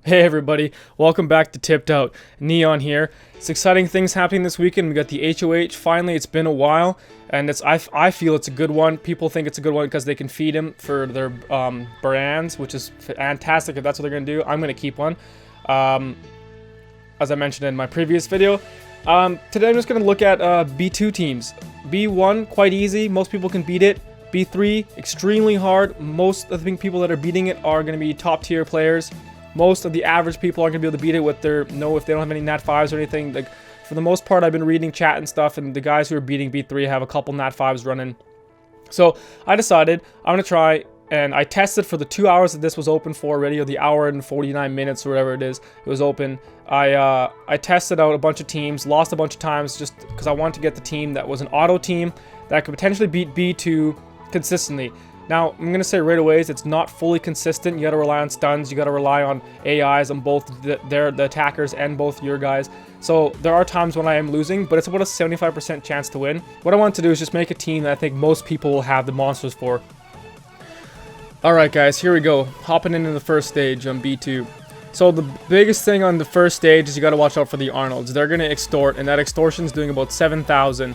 Hey everybody, welcome back to Tipped Out. Neon here. It's exciting things happening this weekend. We got the HoH. Finally, it's been a while, and I feel it's a good one. People think it's a good one because they can feed him for their brands, which is fantastic. If that's what they're gonna do, I'm gonna keep one. As I mentioned in my previous video, today I'm just gonna look at B2 teams. B1 quite easy. Most people can beat it. B3 extremely hard. Most of the people that are beating it are gonna be top tier players. Most of the average people aren't going to be able to beat it with their, if they don't have any Nat 5s or anything. Like, for the most part, I've been reading chat and stuff, and the guys who are beating B3 have a couple Nat 5s running. So, I decided I'm going to try, and I tested for the 2 hours that this was open for already, or the hour and 49 minutes, or whatever it is, it was open. I tested out a bunch of teams, lost a bunch of times, just because I wanted to get the team that was an auto team that could potentially beat B2 consistently. Now, I'm going to say right away, it's not fully consistent. You got to rely on stuns. You got to rely on AIs on both the attackers and both your guys. So there are times when I am losing, but it's about a 75% chance to win. What I want to do is just make a team that I think most people will have the monsters for. Alright guys, here we go. Hopping into the first stage on B2. So the biggest thing on the first stage is you got to watch out for the Arnolds. They're going to extort, and that extortion is doing about 7,000.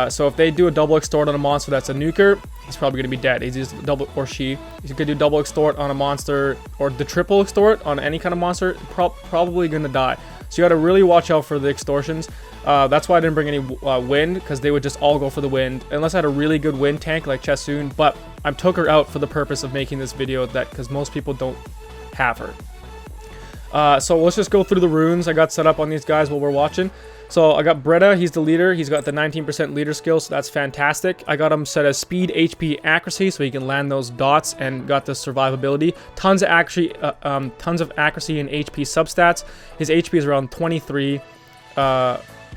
So if they do a double extort on a monster that's a nuker, he's probably going to be dead. He's just double, or she. You could do double extort on a monster, or the triple extort on any kind of monster, probably going to die. So you got to really watch out for the extortions. That's why I didn't bring any wind, because they would just all go for the wind, unless I had a really good wind tank like Chasun. But I took her out for the purpose of making this video, because most people don't have her. So let's just go through the runes I got set up on these guys while we're watching. So I got Breda, he's the leader. He's got the 19% leader skill, so that's fantastic. I got him set as speed, HP, accuracy, so he can land those dots, and got the survivability. Tons of accuracy and HP substats. His HP is around 23,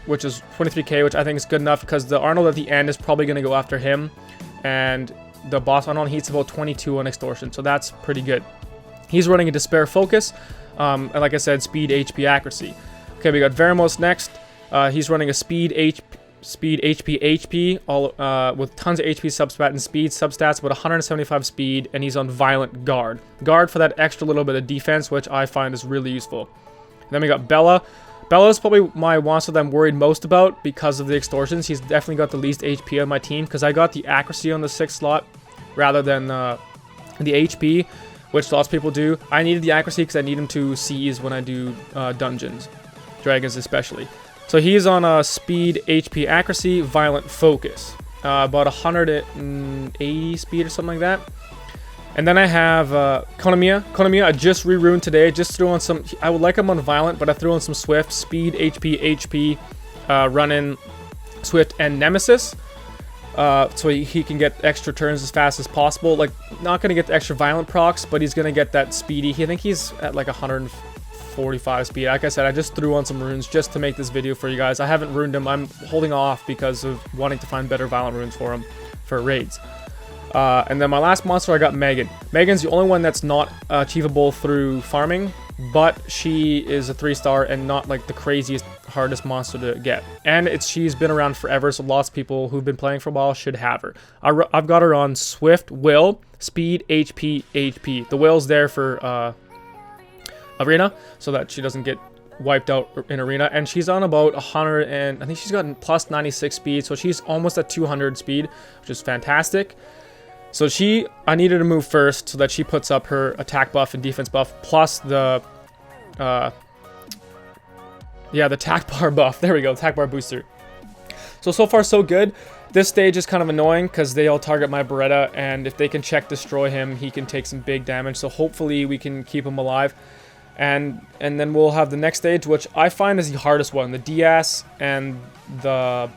which is 23k, which I think is good enough because the Arnold at the end is probably going to go after him, and the boss Arnold he's about 22 on extortion, so that's pretty good. He's running a despair focus, and like I said, speed, HP, accuracy. Okay, we got Veramos next. He's running a speed, HP, all with tons of HP substat and speed substats, with 175 speed, and he's on violent guard. Guard for that extra little bit of defense, which I find is really useful. And then we got Bella. Bella is probably my monster that I'm worried most about because of the extortions. He's definitely got the least HP on my team because I got the accuracy on the 6th slot rather than the HP, which lots of people do. I needed the accuracy because I need him to seize when I do dungeons, dragons especially. So he's on a speed, HP, accuracy, violent focus, about 180 speed or something like that. And then I have Konamiya. Konamiya I just re-runed today. Just threw on some. I would like him on violent, but I threw on some swift, speed, HP, run-in, swift, and nemesis. So he can get extra turns as fast as possible. Like, not gonna get the extra violent procs, but he's gonna get that speedy. I think he's at like 145 speed. Like I said, I just threw on some runes just to make this video for you guys. I haven't ruined him. I'm holding off because of wanting to find better violent runes for him for raids. And then my last monster, I got Megan. Megan's the only one that's not achievable through farming, but she is a 3-star and not like the craziest, hardest monster to get. And she's been around forever, so lots of people who've been playing for a while should have her. I've got her on Swift, Will, Speed, HP. The Will's there for Arena, so that she doesn't get wiped out in Arena. And she's on about 100, and I think she's got plus 96 speed, so she's almost at 200 speed, which is fantastic. So I needed to move first so that she puts up her attack buff and defense buff, plus the attack bar buff. There we go, attack bar booster. So far so good. This stage is kind of annoying because they all target my Beretta, and if they can check destroy him, he can take some big damage. So hopefully we can keep him alive. And then we'll have the next stage, which I find is the hardest one, the Diaz and the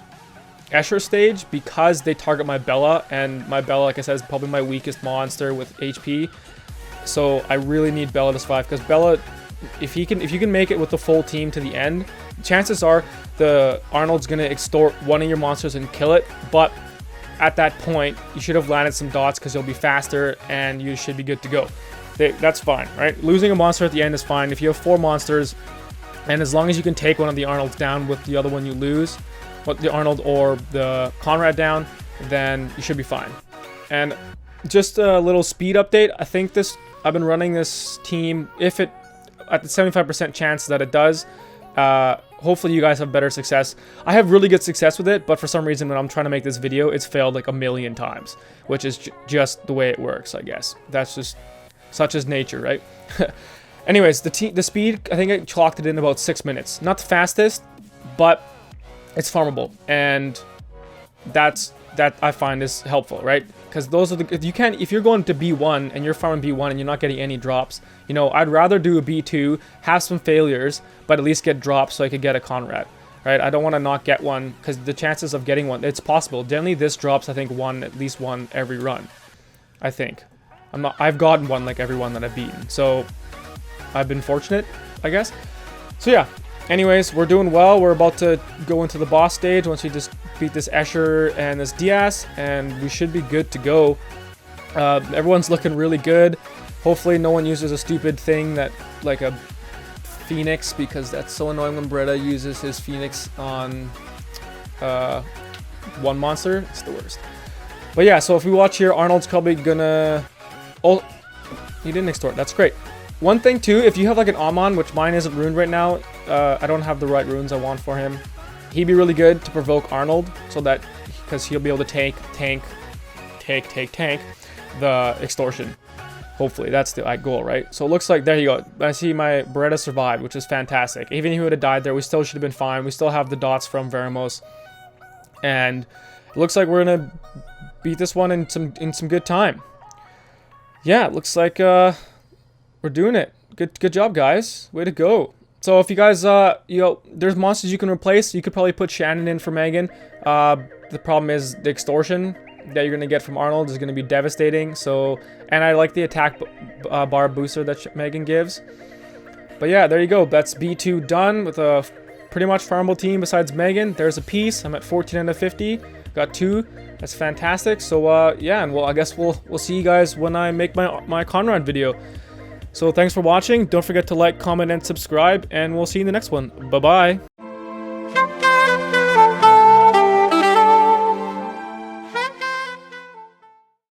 Escher stage, because they target my Bella, and my Bella, like I said, is probably my weakest monster with HP. So I really need Bella to survive, because Bella, if you can make it with the full team to the end, chances are the Arnold's gonna extort one of your monsters and kill it. But at that point, you should have landed some dots because you'll be faster and you should be good to go. That's fine, right? Losing a monster at the end is fine. If you have 4 monsters, and as long as you can take one of the Arnolds down with the other one you lose, the Arnold or the Conrad down, then you should be fine. And just a little speed update. I think I've been running this team, at the 75% chance that it does. Hopefully you guys have better success. I have really good success with it, but for some reason when I'm trying to make this video, it's failed like a million times, which is just the way it works, I guess. That's just such as nature, right? Anyways, the speed, I think I clocked it in about 6 minutes. Not the fastest, but it's farmable, and that I find is helpful, right? Because those are the, if you're going to B1 and you're farming B1 and you're not getting any drops, you know, I'd rather do a B2, have some failures, but at least get drops so I could get a Conrad, right? I don't want to not get one, because the chances of getting one, it's possible. Generally, this drops, I think, at least one every run, I think. I've gotten one like every one that I've beaten, so I've been fortunate, I guess. So yeah, anyways, we're doing well. We're about to go into the boss stage once we just beat this Escher and this Diaz, and we should be good to go. Everyone's looking really good. Hopefully no one uses a stupid thing that, like a Phoenix, because that's so annoying when Bretta uses his Phoenix on one monster. It's the worst. But yeah, so if we watch here, Arnold's probably gonna... Oh, he didn't extort. That's great. One thing too, if you have like an Amon, which mine isn't ruined right now, I don't have the right runes I want for him. He'd be really good to provoke Arnold, so that, because he'll be able to tank the extortion. Hopefully, that's the goal, right? So it looks like, there you go. I see my Beretta survived, which is fantastic. Even if he would have died there, we still should have been fine. We still have the dots from Veramos. And it looks like we're gonna beat this one in some good time. Yeah, it looks like we're doing it. Good job, guys. Way to go. So if you guys, you know, there's monsters you can replace. You could probably put Shannon in for Megan. The problem is the extortion that you're gonna get from Arnold is gonna be devastating. So, and I like the attack bar booster that Megan gives. But yeah, there you go. That's B2 done with a pretty much farmable team besides Megan. There's a piece. I'm at 14 out of 50. Got 2. That's fantastic. So yeah, and well, I guess we'll see you guys when I make my Conrad video. So thanks for watching. Don't forget to like, comment, and subscribe, and we'll see you in the next one. Bye-bye.